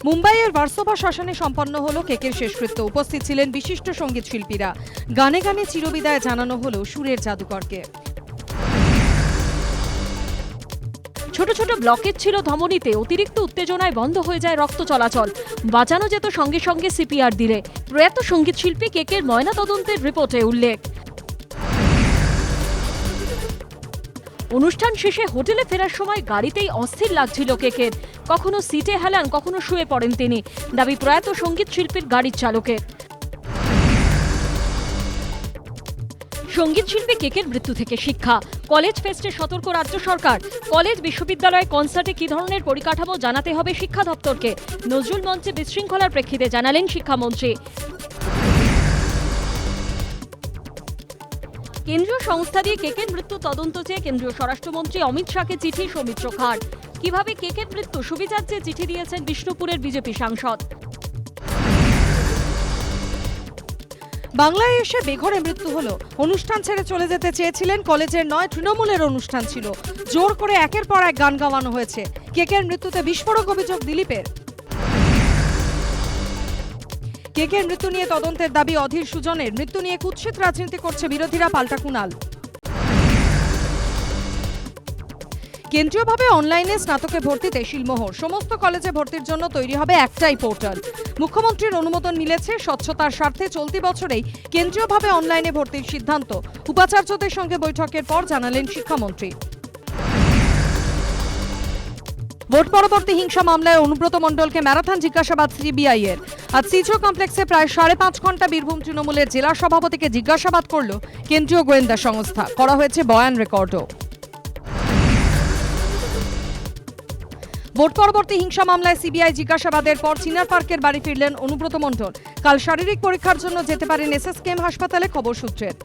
মুম্বাইয়ের ভার্সোভা শ্মশানে সম্পন্ন হলো কেকের শেষকৃত্য। উপস্থিত ছিলেন বিশিষ্ট সঙ্গীত শিল্পীরা। গানে গানে চিরবিদায় জানানো হলো সুরের জাদুকরকে। ছোট ছোট ব্লকেজ ছিল ধমনীতে, অতিরিক্ত উত্তেজনায় বন্ধ হয়ে যায় রক্ত চলাচল। বাঁচানো যেত সঙ্গে সঙ্গে সিপিআর দিলে। প্রয়াত সঙ্গীত শিল্পী কেকের ময়নাতদন্তের রিপোর্টে উল্লেখ। অনুষ্ঠান শেষে হোটেলে ফেরার সময় গাড়িতেই অস্থির লাগছিল কেকের। কখনো সিটে হেলান, কখনো শুয়ে পড়েন তিনি। দাবি প্রয়াত সঙ্গীত শিল্পীর গাড়ির চালকের। সঙ্গীত শিল্পী কেকের মৃত্যু থেকে শিক্ষা। কলেজ ফেস্টে সতর্ক রাজ্য সরকার। কলেজ বিশ্ববিদ্যালয় কনসার্টে কি ধরনের পরিকাঠামো জানাতে হবে শিক্ষা দপ্তরকে। নজরুল মঞ্চে বিশৃঙ্খলার প্রেক্ষিতে জানালেন শিক্ষামন্ত্রী। কেন্দ্রীয় সংস্থা দিয়ে কেকের মৃত্যু তদন্ত চেয়ে কেন্দ্রীয় স্বরাষ্ট্রমন্ত্রী অমিত শাহকে চিঠি সৌমিত্র খাঁর। কিভাবে কেকের মৃত্যু সুবিচার্যে চিঠি দিয়েছেন বিষ্ণুপুরের বিজেপি সাংসদ। বাংলায় এসে বেঘরে মৃত্যু হলো। অনুষ্ঠান ছেড়ে চলে যেতে চেয়েছিলেন, কলেজের নয় তৃণমূলের অনুষ্ঠান ছিল। জোর করে একের পর এক গান গাওয়ানো হয়েছে। কেকের মৃত্যুতে বিস্ফোরক অভিযোগ দিলীপের। কেকের মৃত্যু নিয়ে তদন্তের দাবি অধীর সুজনের। মৃত্যু নিয়ে কুৎসিত রাজনীতি করছে বিরোধীরা, পাল্টা কুণাল। কেন্দ্রীয়ভাবে অনলাইনে স্নাতকে ভর্তিতে শিলমোহর। সমস্ত কলেজে ভর্তির জন্য তৈরি হবে একটাই পোর্টাল। মুখ্যমন্ত্রীর অনুমোদন মিলেছে। স্বচ্ছতার স্বার্থে চলতি বছরেই কেন্দ্রীয়ভাবে অনলাইনে ভর্তির সিদ্ধান্ত। উপাচার্যদের সঙ্গে বৈঠকের পর জানালেন শিক্ষামন্ত্রী। ভোট পরবর্তী হিংসা মামলায় অনুব্রত মণ্ডলকে ম্যারাথন জিজ্ঞাসাবাদ সিবিআই এর। আজ সিজো কমপ্লেক্সে প্রায় 5.5 ঘন্টা বীরভূম তৃণমূলের জেলা সভাপতিকে জিজ্ঞাসাবাদ করল কেন্দ্রীয় গোয়েন্দা সংস্থা। করা হয়েছে বয়ান রেকর্ডও। ভোট পরবর্তী হিংসা মামলায় সিবিআই জিজ্ঞাসাবাদের পর চিনার পার্কের বাড়ি ফিরলেন অনুব্রত মণ্ডল। কাল শারীরিক পরীক্ষার জন্য যেতে পারেন এসএসকেএম হাসপাতালে, খবর সূত্রের।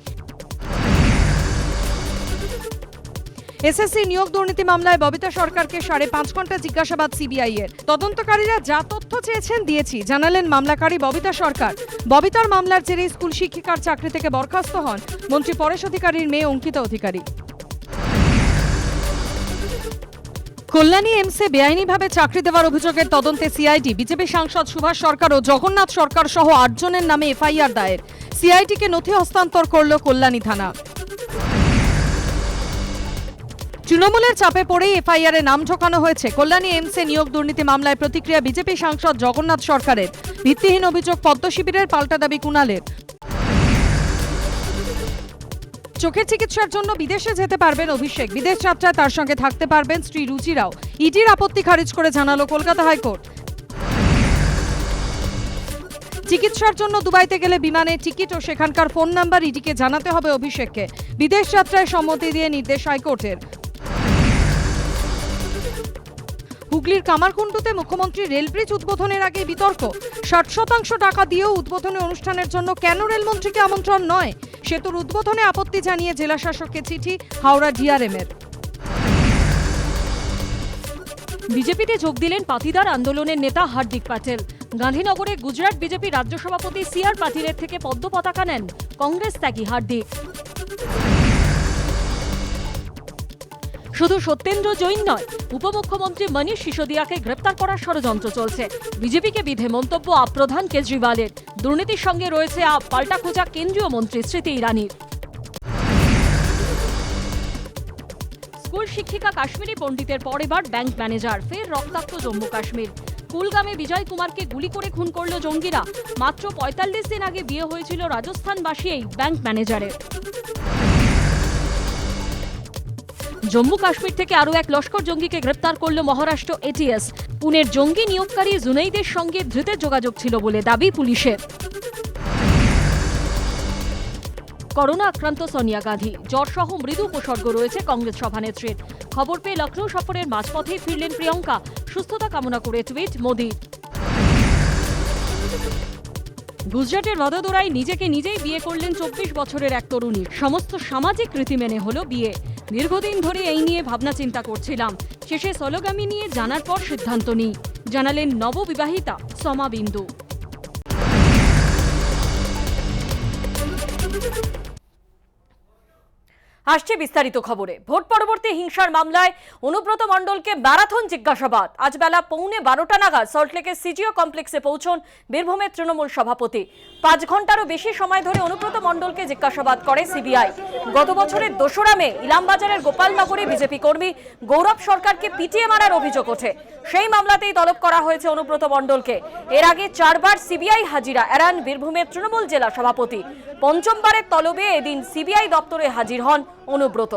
এসএসসি নিয়োগ দুর্নীতি মামলায় ববিতা সরকারকে 5.5 ঘন্টা জিজ্ঞাসাবাদ সিবিআই এর। তদন্তকারীরা যা তথ্য চেয়েছেন দিয়েছি, জানালেন মামলাকারী ববিতা সরকার। ববিতার মামলার জেরে স্কুল শিক্ষিকার চাকরি থেকে বরখাস্ত হন মন্ত্রী পরেশ অধিকারীর মেয়ে অঙ্কিতা অধিকারী। কল্যাণী এমসে বেআইনিভাবে চাকরি দেওয়ার অভিযোগের তদন্তে সিআইডি। বিজেপি সাংসদ সুভাষ সরকার ও জগন্নাথ সরকার সহ 8 জনের নামে এফআইআর দায়ের। সিআইডিকে নথি হস্তান্তর করল কল্যাণী থানা। তৃণমূলের চাপে পড়েই এফআইআরে নাম ঢোকানো হয়েছে। কল্যাণী এমসে নিয়োগ দুর্নীতি মামলায় প্রতিক্রিয়া বিজেপি সাংসদ জগন্নাথ সরকারের। ভিত্তিহীন অভিযোগ পদ্ম শিবিরের, পাল্টা দাবি কুণালের। চোখের চিকিৎসার জন্য বিদেশে যেতে পারবেন অভিষেক। বিদেশ যাত্রায় তার সঙ্গে থাকতে পারবেন স্ত্রী রুচিরাও। ইডির আপত্তি খারিজ করে জানালো কলকাতা হাইকোর্ট। চিকিৎসার জন্য দুবাইতে গেলে বিমানে টিকিট ও সেখানকার ফোন নাম্বার ইডিকে জানাতে হবে অভিষেককে। বিদেশ যাত্রায় সম্মতি দিয়ে নির্দেশ হাইকোর্টের। হুগলির কামারকুণ্ডুতে মুখ্যমন্ত্রী রেলব্রিজ উদ্বোধনের আগে বিতর্ক। 60% টাকা দিয়েও উদ্বোধনী অনুষ্ঠানের জন্য কেন রেলমন্ত্রীকে আমন্ত্রণ নয়? সেতুর উদ্বোধনে আপত্তি জানিয়ে জেলা শাসককে চিঠি হাওড়া ডিআরএম-এর। বিজেপিতে যোগ দিলেন পাতিদার আন্দোলনের নেতা হার্দিক প্যাটেল। গান্ধীনগরে গুজরাট বিজেপি রাজ্য সভাপতি সিআর পাটিলের থেকে পদ্ম পতাকা নেন কংগ্রেস ত্যাগী হার্দিক। শুধু সত্যেন্দ্র জৈন নয়, উপমুখ্যমন্ত্রী মনীষ সিসোদিয়াকে গ্রেপ্তার করার ষড়যন্ত্র চলছে। বিজেপিকে বিধে মন্তব্য প্রধান কেজরিওয়ালের। দুর্নীতির সঙ্গে রয়েছে পাল্টা খোঁজা কেন্দ্রীয় মন্ত্রী স্মৃতি ইরানির। স্কুল শিক্ষিকা কাশ্মীরি পণ্ডিতের পর এবার ব্যাংক ম্যানেজার। ফের রক্তাক্ত জম্মু কাশ্মীর। কুলগামে বিজয় কুমারকে গুলি করে খুন করল জঙ্গিরা। মাত্র 45 দিন আগে বিয়ে হয়েছিল রাজস্থানবাসী এই ব্যাংক ম্যানেজারের। জম্মু কাশ্মীর থেকে আরও এক লস্কর জঙ্গিকে গ্রেপ্তার করল মহারাষ্ট্র এটিএস। পুনের জঙ্গি নিয়োগকারী জুনাইদের সঙ্গে ধৃতের যোগাযোগ ছিল বলে দাবি পুলিশের। করোনা আক্রান্ত সোনিয়া গান্ধী। জ্বরসহ মৃদু উপসর্গ রয়েছে কংগ্রেস সভানেত্রীর। খবর পেয়ে লখনৌ সফরের মাঝপথেই ফিরলেন প্রিয়ঙ্কা। সুস্থতা কামনা করে টুইট মোদি। গুজরাটের ভদোদরায় নিজেকে নিজেই বিয়ে করলেন 24 বছরের এক তরুণী। সমস্ত সামাজিক রীতি মেনে হলো বিয়ে। দীর্ঘদিন ধরে এই নিয়ে ভাবনা চিন্তা করছিলাম। শেষে সলোগামী নিয়ে জানার পর সিদ্ধান্ত নিই, জানালেন নববিবাহিতা সমা বিন্দু। আসছে বিস্তারিত খবরে। ভোট পরবর্তী হিংসার মামলায় অনুব্রত মণ্ডলকে ম্যারাথন জিজ্ঞাসাবাদ। আজ বেলা 11:15 নাগাদ সল্টলেকের সিজিও কমপ্লেক্সে পৌঁছন বীরভূমের তৃণমূল সভাপতি। 5 ঘন্টারও বেশি সময় ধরে অনুব্রত মণ্ডলকে জিজ্ঞাসাবাদ করে সিবিআই। গত বছরের 2রা মে ইলামবাজারের গোপালনগরে বিজেপি কর্মী গৌরব সরকারকে পিটিয়ে মারার অভিযোগ ওঠে। সেই মামলাতেই তলব করা হয়েছে অনুব্রত মণ্ডলকে। এর আগে 4 বার সিবিআই হাজিরা এড়ান বীরভূমের তৃণমূল জেলা সভাপতি। পঞ্চমবারের তলবে এদিন সিবিআই দপ্তরে হাজির হন অনুব্রত।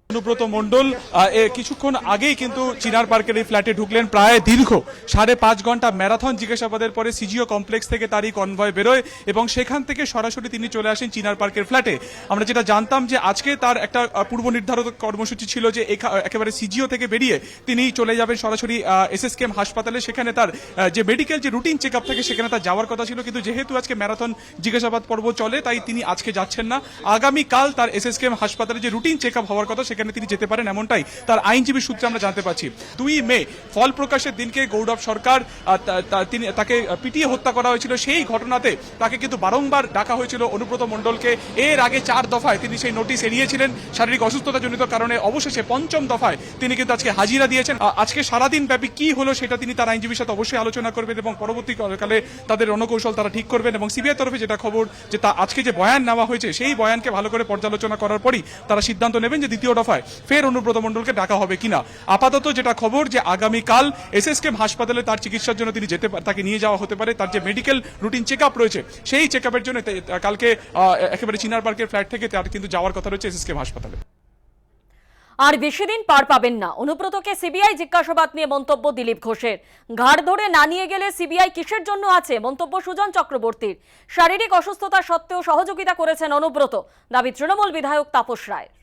অনুব্রত মণ্ডল কিছুক্ষণ আগেই কিন্তু চিনার পার্কের এই ফ্ল্যাটে ঢুকলেন। প্রায় দীর্ঘ 5.5 ঘন্টা ম্যারাথন জিজ্ঞাসাবাদের পরে সিজিও কমপ্লেক্স থেকে তার এই কনভয় বেরোয় এবং সেখান থেকে সরাসরি তিনি চলে আসেন চিনার পার্কের ফ্ল্যাটে। আমরা যেটা জানতাম যে আজকে তার একটা পূর্ব নির্ধারিত কর্মসূচি ছিল যে একেবারে সিজিও থেকে বেরিয়ে তিনি চলে যাবেন সরাসরি এসএসকেএম হাসপাতালে। সেখানে তার যে মেডিকেল যে রুটিন চেক আপ থাকে সেখানে তার যাওয়ার কথা ছিল, কিন্তু যেহেতু আজকে ম্যারাথন জিজ্ঞাসাবাদ পর্ব চলে তাই তিনি আজকে যাচ্ছেন না। আগামীকাল তার এসএসকেএম হাসপাতালে যে রুটিন চেক আপ হওয়ার কথা তিনি যেতে পারেন, এমনটাই তার আইনজীবী সূত্রে আমরা জানতে পারছি। 2 মে ফল প্রকাশের দিনকে গৌরব সরকার তাকে পিটিয়ে হত্যা করা হয়েছিল। সেই ঘটনাতে তাকে কিন্তু বারংবার ডাকা হয়েছিল অনুব্রত মণ্ডলকে। এর আগে 4 দফায় তিনি সেই নোটিশ এড়িয়েছিলেন শারীরিক অসুস্থতাজনিত কারণে। অবশেষে 5ম দফায় তিনি কিন্তু আজকে হাজিরা দিয়েছেন। আজকে সারাদিন ব্যাপী কি হলো সেটা তিনি তার আইনজীবীর সাথে অবশ্যই আলোচনা করবেন এবং পরবর্তীকালে তাদের রণকৌশল তারা ঠিক করবেন। এবং সিবিআই তরফে যেটা খবর যে আজকে যে বয়ান নেওয়া হয়েছে সেই বয়ানকে ভালো করে পর্যালোচনা করার পরই তারা সিদ্ধান্ত নেবেন যে দ্বিতীয় দফায় ফের অনুব্রত মণ্ডলকে ডাকা হবে কিনা। আপাতত যেটা খবর যে আগামীকাল এসএসকেএম হাসপাতালে তার চিকিৎসার জন্য তিনি তাকে নিয়ে যাওয়া হতে পারে। তার যে মেডিকেল রুটিন চেক আপ রয়েছে সেই চেক আপের জন্য কালকে একেবারে চিনার পার্কের ফ্ল্যাট থেকে তার কিন্তু যাওয়ার কথা রয়েছে এসএসকেএম হাসপাতালে। আর বেশি দিন পার পাবেন না। অনুব্রতকে সিবিআই জিজ্ঞাসাবাদ নিয়ে মন্তব্য দিলীপ ঘোষের। ঘাড় ধরে না নিয়ে গেলে সিবিআই কিসের জন্য আছে, মন্তব্য সুজন চক্রবর্তীর। শারীরিক অসুস্থতা সত্ত্বেও সহযোগিতা করেছেন অনুব্রত, দাবি তৃণমূল বিধায়ক তাপস রায়ের।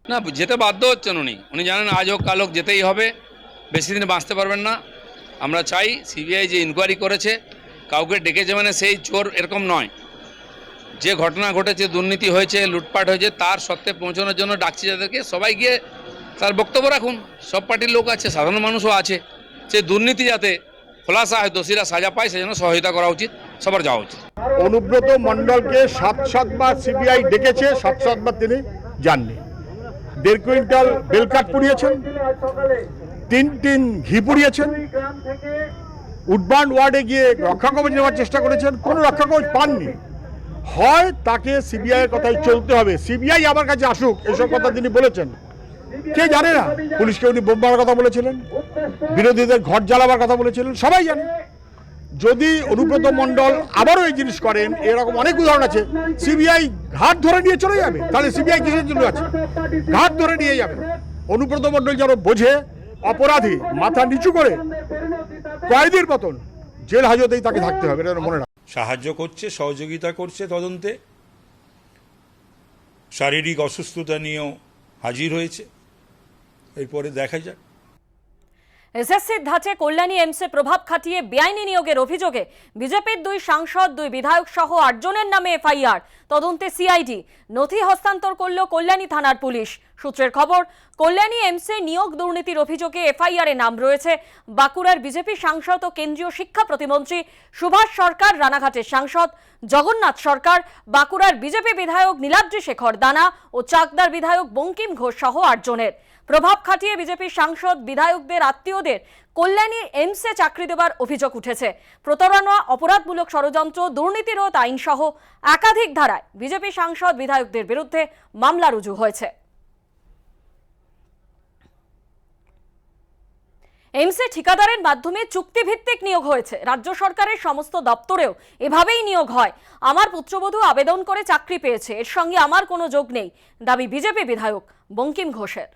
না, যেতে বাধ্য হচ্ছেন উনি জানেন আজ হোক কাল হোক যেতেই হবে, বেশি দিন বাঁচতে পারবেন না। আমরা চাই সিবিআই যে ইনকোয়ারি করেছে কাউকে ডেকেছে মানে সেই চোর এরকম নয়। যে ঘটনা ঘটেছে, দুর্নীতি হয়েছে, লুটপাট হয়েছে, তার সত্ত্বে পৌঁছানোর জন্য ডাকছি যাদেরকে, সবাই গিয়ে তার বক্তব্য রাখুন। সব পার্টির লোক আছে, সাধারণ মানুষও আছে। সেই দুর্নীতি যাতে খোলাসা হয়, দোষীরা সাজা পায়, সেজন্য সহায়তা করা উচিত, সবার যাওয়া উচিত। অনুব্রত মণ্ডলকে 7-7বার সিবিআই ডেকেছে, 7-7বার তিনি যাননি। 1.5 কুইন্টাল বেলকাঠ পুড়িয়েছেন, 3 টিন ঘি পুড়িয়েছেন, উডবার্ন ওয়ার্ডে গিয়ে রক্ষা কবচ নেওয়ার চেষ্টা করেছেন, কোনো রক্ষা কবচ পাননি। হয় তাকে সিবিআই এর কথাই চলতে হবে, সিবিআই আমার কাছে আসুক, এসব কথা তিনি বলেছেন। কে জানে না পুলিশকে উনি বোম মারার কথা বলেছিলেন, বিরোধীদের ঘর জ্বালাবার কথা বলেছিলেন, সবাই জানে। যদি অনুব্রত মণ্ডল আবারও এই জিনিস করেন, এরকম অনেক উদাহরণ আছে, সিবিআই ঘাট ধরে নিয়ে চলে যাবে। তাহলে সিবিআই কিসের জন্য আছে? ঘাট ধরে নিয়ে যাবে। অনুব্রত মণ্ডল যেন বোঝে অপরাধী মাথা নিচু করে কয়েদির মতন জেল হাজতেই তাকে থাকতে হবে, এটা মনে রাখ। সাহায্য করছে, সহযোগিতা করছে তদন্তে। শারীরিক অসুস্থতা নিয়েও হাজির হয়েছে, এরপরে দেখা যাক। এসএসসির ধাঁচে কল্যাণী এমসে প্রভাব খাটিয়ে বেআইনি নিয়োগের অভিযোগে বিজেপির 2 সাংসদ, 2 বিধায়ক সহ 8 জনের নামে এফআইআর। তদন্তে সিআইডি। নথি হস্তান্তর করল কল্যাণী থানার পুলিশ। সূত্রের খবর, কল্যাণী এমসে নিয়োগ দুর্নীতির অভিযোগে এফআইআরে নাম রয়েছে বাঁকুড়ার বিজেপি সাংসদ ও কেন্দ্রীয় শিক্ষা প্রতিমন্ত্রী সুভাষ সরকার, রানাঘাটের সাংসদ জগন্নাথ সরকার, বাঁকুড়ার বিজেপি বিধায়ক নীলাদ্রি শেখর দানা ও চাকদার বিধায়ক বঙ্কিম ঘোষ সহ 8 জনের। প্রভাব খাটিয়ে বিজেপির সাংসদ, বিধায়কদের আত্মীয়দের কল্যাণী এমসে চাকরি দেবার অভিযোগ উঠেছে। প্রতারণা, অপরাধমূলক ষড়যন্ত্র, দুর্নীতিরোধ আইন সহ একাধিক ধারায় বিজেপি সাংসদ, বিধায়কদের বিরুদ্ধে মামলা রুজু হয়েছে। এমসে ঠিকাদারের মাধ্যমে চুক্তিভিত্তিক নিয়োগ হয়েছে। রাজ্য সরকারের সমস্ত দপ্তরেও এভাবেই নিয়োগ হয়। আমার পুত্রবধূ আবেদন করে চাকরি পেয়েছে, এর সঙ্গে আমার কোনো যোগ নেই, দাবি বিজেপি বিধায়ক বঙ্কিম ঘোষের।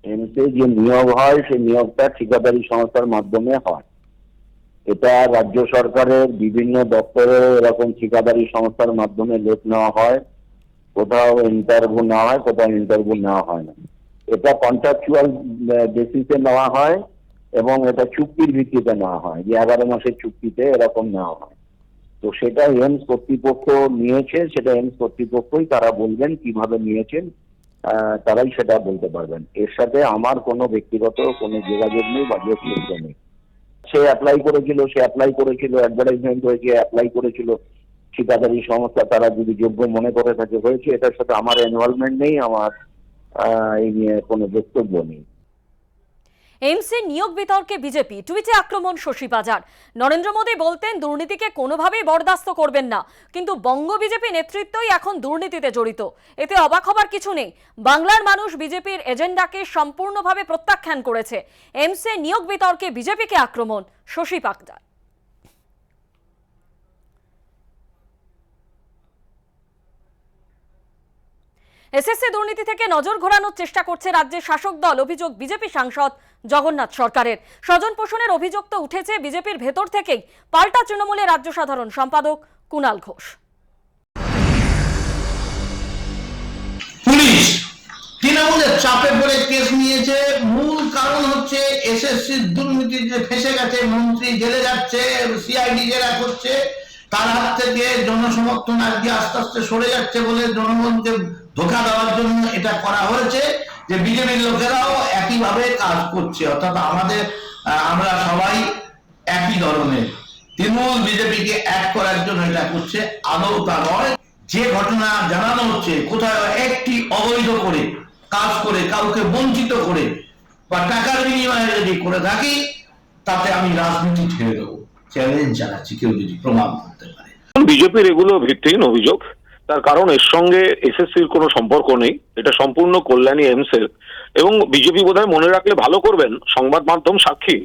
এমসে যে নিয়োগ হয় সেই নিয়োগটা ঠিকাদারি সংস্থার মাধ্যমে হয়। এটা রাজ্য সরকারের বিভিন্ন দপ্তরে এরকম ঠিকাদারি সংস্থার মাধ্যমে লোক নেওয়া হয়। কোথাও ইন্টারভিউ নেওয়া হয়, কোথাও ইন্টারভিউ নেওয়া হয় না। এটা কন্ট্রাকচুয়াল বেসিসে নেওয়া হয় এবং এটা চুক্তির ভিত্তিতে নেওয়া হয়, যে 11 মাসের চুক্তিতে এরকম নেওয়া হয়। তো সেটা এইমস কর্তৃপক্ষ নিয়েছে, সেটা এইমস কর্তৃপক্ষই তারা বলবেন কিভাবে নিয়েছেন, তারাই সেটা বলতে পারবেন। এর সাথে আমার কোনো ব্যক্তিগত কোনো যোগাযোগ নেই বা যোগসূত্র নেই। সে অ্যাপ্লাই করেছিল, অ্যাডভার্টাইজমেন্ট হয়েছে, অ্যাপ্লাই করেছিল ঠিকাদারি সংস্থা, তারা যদি যোগ্য মনে করে থাকে হয়েছে। এটার সাথে আমার ইনভলভমেন্ট নেই, আমার এই নিয়ে কোনো বক্তব্য নেই। এইমসের নিয়োগ বিতর্কে বিজেপি, টুইটে আক্রমণ শশী বাজার। নরেন্দ্র মোদী বলতেন দুর্নীতিকে কোনোভাবেই বরদাস্ত করবেন না, কিন্তু বঙ্গ বিজেপি নেতৃত্বই এখন দুর্নীতিতে জড়িত। এতে অবাক হবার কিছু নেই। বাংলার মানুষ বিজেপির এজেন্ডাকে সম্পূর্ণভাবে প্রত্যাখ্যান করেছে। এইমসের নিয়োগ বিতর্কে বিজেপিকে আক্রমণ শশী বাজার। এসএসসি দুর্নীতি থেকে নজর ঘোরানোর চেষ্টা করছে রাজ্যের শাসক দল, অভিযোগ বিজেপি সাংসদ জগন্নাথ সরকারের। স্বজন পোষণের অভিযোগ তো উঠেছে বিজেপির ভেতর থেকেই, পাল্টা তৃণমূলের রাজ্য সাধারণ সম্পাদক কুণাল ঘোষ। পুলিশ তৃণমূলের চাপে পড়ে কেস নিয়েছে। মূল কারণ হচ্ছে এসএসসি দুর্নীতিতে ফেসে গেছে, মন্ত্রী জেলে যাচ্ছে, সিআইডি জেরা করছে, তার হাত থেকে জনসমর্থন আজকে আস্তে আস্তে সরে যাচ্ছে বলে জনগণকে ধোঁকা দেওয়ার জন্য এটা করা হয়েছে, যে বিজেপির লোকেরাও একইভাবে কাজ করছে। অর্থাৎ আমরা সবাই একই ধরনের, তৃণমূল বিজেপিকে এক করার জন্য এটা করছে, আদৌ তা নয়। যে ঘটনা জানানো হচ্ছে, কোথাও একটি অবৈধ করে কাজ করে কাউকে বঞ্চিত করে বা টাকার বিনিময়ে যদি করে থাকি, তাতে আমি রাজনীতি ছেড়ে দেবো। চ্যালেঞ্জ জানাচ্ছি, কেউ যদি প্রমাণ করতে পারে। বিজেপির এগুলো ভিত্তিহীন অভিযোগ। তার কারণ এর সঙ্গে এসএসসির কোনো সম্পর্ক নেই, এটা সম্পূর্ণ কল্যাণী এইমসের। এবং বিজেপি বোধহয় মনে রাখলে ভালো করবেন, সংবাদ মাধ্যম সাক্ষী,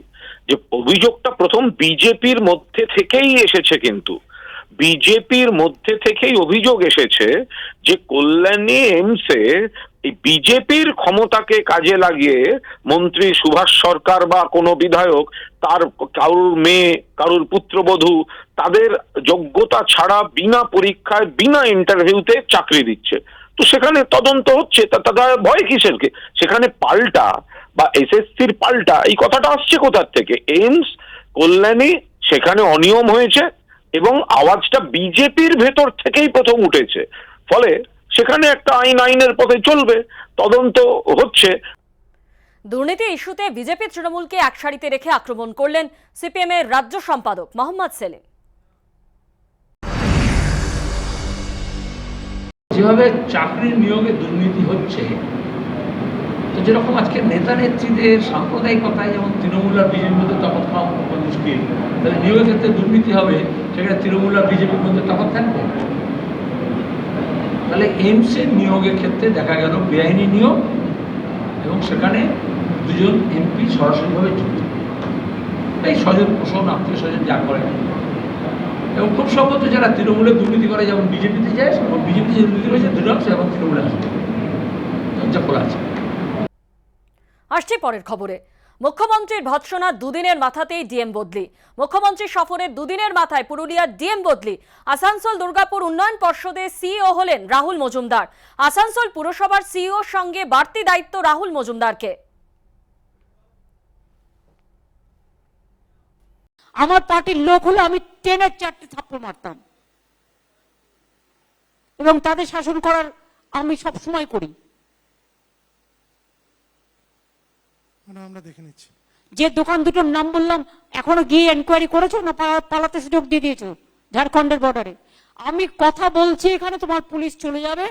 যে অভিযোগটা প্রথম বিজেপির মধ্যে থেকেই এসেছে। কিন্তু বিজেপির মধ্যে থেকেই অভিযোগ এসেছে যে কল্যাণী এইমসে এই বিজেপির ক্ষমতাকে কাজে লাগিয়ে মন্ত্রী সুভাষ সরকার বা কোনো বিধায়ক তার কারুর মেয়ে, কারুর পুত্রবধূ, তাদের যোগ্যতা ছাড়া বিনা পরীক্ষায় বিনা ইন্টারভিউতে চাকরি দিচ্ছে। তো সেখানে তদন্ত হচ্ছে, তাদের ভয় কিসের? সেখানে পাল্টা বা এসএসসির পাল্টা, এই কথাটা আসছে কোথার থেকে? এইমস, কল্যাণী, সেখানে অনিয়ম হয়েছে এবং আওয়াজটা বিজেপির ভেতর থেকেই প্রথম উঠেছে। ফলে সেখানে একটা আইনের পথে চলবে, তদন্ত হচ্ছে। দুর্নীতি ইস্যুতে বিজেপি তৃণমূলকে এক সারিতে রেখে আক্রমণ করলেন সিপিএম এর রাজ্য সম্পাদক মোহাম্মদ সেলিম। যেভাবে চাকরির নিয়োগে দুর্নীতি হচ্ছে, তো যেরকম আজকে নেতা নেত্রীদের সাম্প্রদায়িকতায় যেমন তৃণমূল আর বিজেপির মধ্যে তফাৎ খাওয়া মুশকিল, তাহলে নিয়োগের ক্ষেত্রে দুর্নীতি হবে, সেখানে তৃণমূল আর বিজেপির মধ্যে তফাৎ থাকবে। তাহলে এইমসের নিয়োগের ক্ষেত্রে দেখা গেল বেআইনি নিয়োগ, এবং সেখানে দুজন এমপি সরাসরিভাবে যুক্ত, এই স্বজন পোষণ, আত্মীয় স্বজন যা করে। এবং খুব সম্ভবত যারা তৃণমূলে দুর্নীতি করে, যেমন বিজেপিতে যায়, এবং বিজেপিতে যে দুর্নীতি করেছে দুই অংশ এবং তৃণমূলে আসবে, দরজা খোলা আছে। আসছে পরের খবরে। মুখ্যমন্ত্রীর ভৎসনা দুদিনের মাথাতেই ডিএম বদলি। মুখ্যমন্ত্রী সফরের দুদিনের মাথায় পুরুলিয়ার ডিএম বদলি। আসানসোল দুর্গাপুর উন্নয়ন পর্ষদের সিইও হলেন রাহুল মজুমদার। আসানসোল পুরসভার সিইওর সঙ্গে বাড়তি দায়িত্ব রাহুল মজুমদারকে। আমার পার্টির লোক হলে আমি 4 থাপ্পড় মারতাম, এবং তাদের শাসন করার আমি সব সময় করি। আমরা দেখে নিচ্ছি। যে দোকান দুটোর নাম বললাম, এখনো গিয়ে এনকোয়ারি করেছো না পালাতে সুযোগ দিয়ে দিয়েছো ঝাড়খণ্ডের বর্ডারে? আমি কথা বলছি এখানে, তোমার পুলিশ চলে যাবে,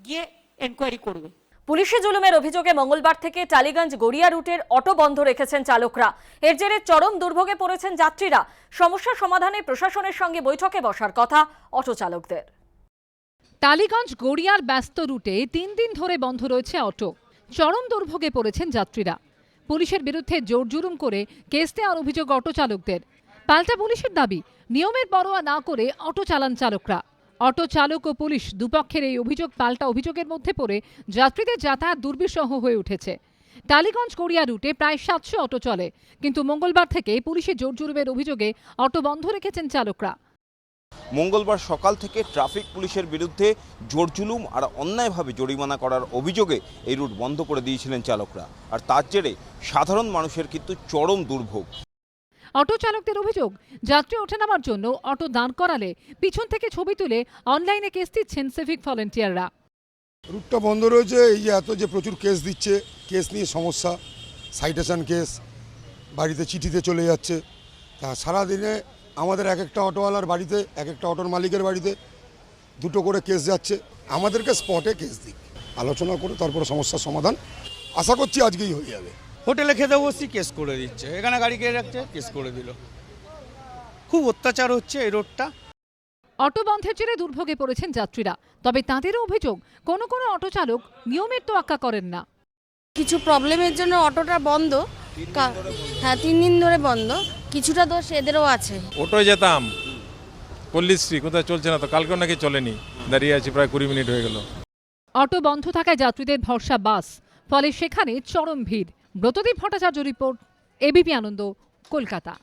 গিয়ে এনকোয়ারি করবে। পুলিশি জুলুমের অভিযোগে মঙ্গলবার থেকে টালিগঞ্জ গড়িয়া রুটের অটো বন্ধ রেখেছেন চালকরা। এর জেরে চরম দুর্ভোগে পড়েছেন যাত্রীরা। সমস্যা সমাধানে প্রশাসনের সঙ্গে বৈঠকে বসার কথা অটো চালকদের। টালিগঞ্জ গড়িয়ার ব্যস্ত রুটে 3 দিন ধরে বন্ধ রয়েছে অটো। চরম দুর্ভোগে পড়েছেন যাত্রীরা। পুলিশের বিরুদ্ধে জোর জুলুম করে কেস দেওয়ার অভিযোগ অটো চালকদের। পাল্টা পুলিশের দাবি, নিয়মের পরোয়া না করে অটো চালান চালকরা। অটো চালক ও পুলিশ দুপক্ষের এই অভিযোগ পাল্টা অভিযোগের মধ্যে পড়ে যাত্রীদের যাতায়াত দুর্বিষহ হয়ে উঠেছে। টালিগঞ্জ গড়িয়া রুটে প্রায় 700 অটো চলে, কিন্তু মঙ্গলবার থেকে পুলিশের জোর জুলুমের অভিযোগে অটো বন্ধ রেখেছেন চালকরা। মঙ্গলবার সকাল থেকে ট্রাফিক পুলিশের বিরুদ্ধে জোরজুলুম আর অন্যায়ভাবে জরিমানা করার অভিযোগে এই রুট বন্ধ করে দিয়েছিলেন চালকরা, আর তার জেরে সাধারণ মানুষের কিন্তু চরম দুর্ভোগ। অটো চালকদের অভিযোগ, যাত্রী ওঠে নামার জন্য অটো দাঁড় করালে পিছন থেকে ছবি তুলে অনলাইনে কেস দিচ্ছেন সিভিক ভলেন্টিয়াররা। রুটটা বন্ধ রয়েছে, এই যে এত যে প্রচুর কেস দিচ্ছে, কেস নিয়ে সমস্যা, সাইটেশন কেস, বাড়িতে চিঠিতে চলে যাচ্ছে। তা সারাদিনে আমাদের এক একটা অটোওয়ালার বাড়িতে, এক একটা অটোর মালিকের বাড়িতে দুটো করে কেস যাচ্ছে। আমাদেরকে স্পটে কেস দিক, আলোচনা করে তারপরে সমস্যার সমাধান আশা করছি আজকেই হয়ে যাবে। হোটেলে খেতে বসছি, কেস করে দিচ্ছে, এখানে গাড়ি কে রাখছে, কেস করে দিল। খুব অত্যাচার হচ্ছে এই রোডটা। অটো বন্ধের জেরে দুর্ভোগে পড়েছেন যাত্রীরা, তবে তাঁদেরও অভিযোগ কোনো কোনো অটো চালক নিয়মের তোয়াক্কা করেন না। কিছু প্রবলেমের জন্য অটোটা বন্ধ, হ্যাঁ 3 দিন ধরে বন্ধ, কিছুটা দোষ এদেরও আছে। অটোয় যেতাম, পল্লীশ্রী কোথায় চলছে না তো, কালকেও নাকি চলেনি, দাঁড়িয়ে আছি প্রায় 20 মিনিট হয়ে গেল। অটো বন্ধ থাকায় যাত্রীদের ভরসা বাস, ফলে সেখানে চরম ভিড়। ব্রতদীপ ভট্টাচার্য রিপোর্ট, এবিপি আনন্দ, কলকাতা।